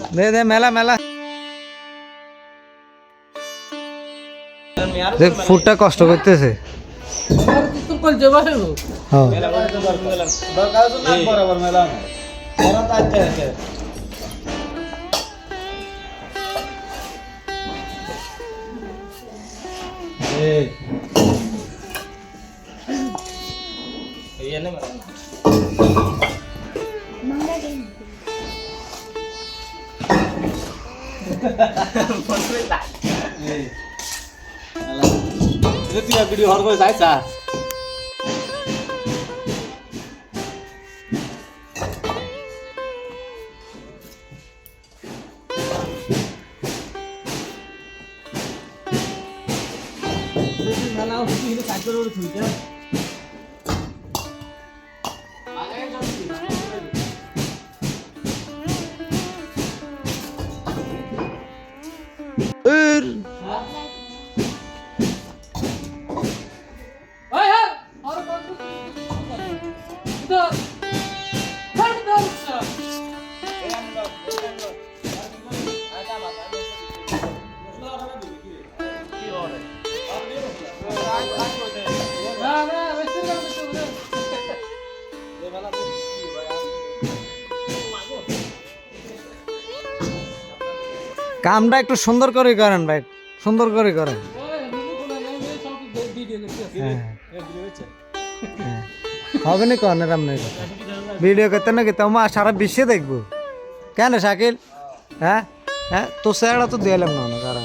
দে দে মেলা মেলা দেখ ফুটটা কষ্ট করতেছে ভিডিও হর করে যাইছা কামটা একটু সুন্দর করে করেন ভাই, সুন্দর করে করেন। হবে না কর্নের আপনার ভিডিও করতে না কিন্তু আমার সারা বিশ্বে দেখবো কেন শাকিল? হ্যাঁ হ্যাঁ তো স্যারটা তো দিলাম না না কারা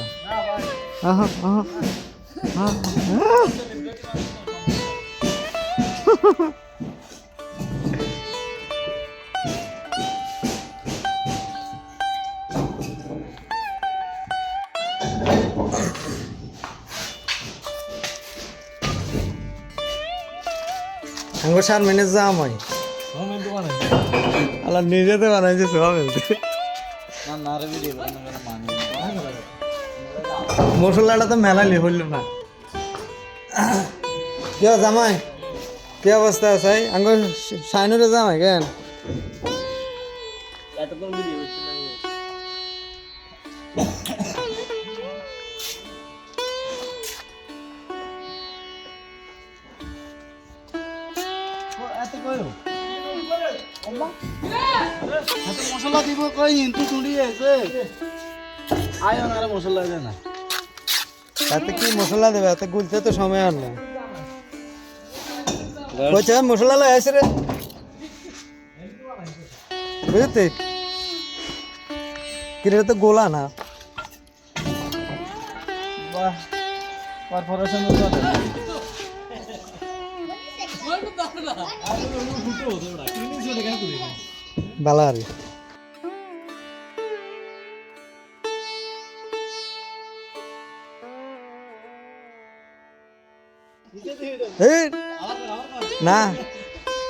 আঙ্গো সার মেনে যাম হয় আল্লাহ নিজেতে বানাইছে সব মশলাটা তো মেলালি হইল না। কি জামাই কি অবস্থা আছে আঙ্গো সাইনুরে জামাই কেন মশলা দিব কই ইন্তু চুড়ি আছে আয়ো না মশলা দে না এত কি মশলা দেবে এত গুলতে তো সময় আর না কইছে মশলা লাই আছে রে বুঝতে কিরে তো গোলা না বাহ পারফরমেশন বালারি না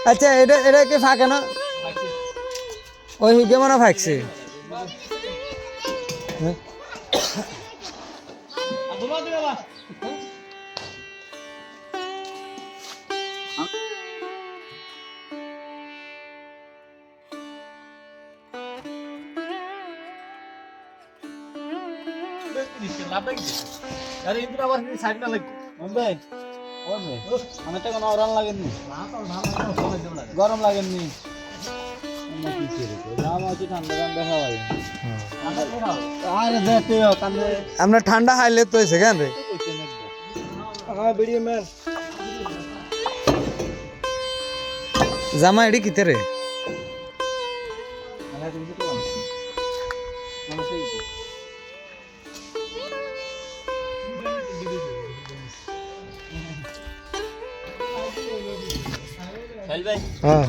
আচ্ছা এটা এটা কি ফাঁকে না ওই হুগে মনে ফাঁকছে আরে ইন্তু আবার সাইড না লাগবে ভাই আমি তো কোনো অরান লাগেনি গরম লাগেনি আমরা ঠান্ডা হাইলে তো হয়েছে কেন রে জামা এটি কিতে রে ভাই হ্যাঁ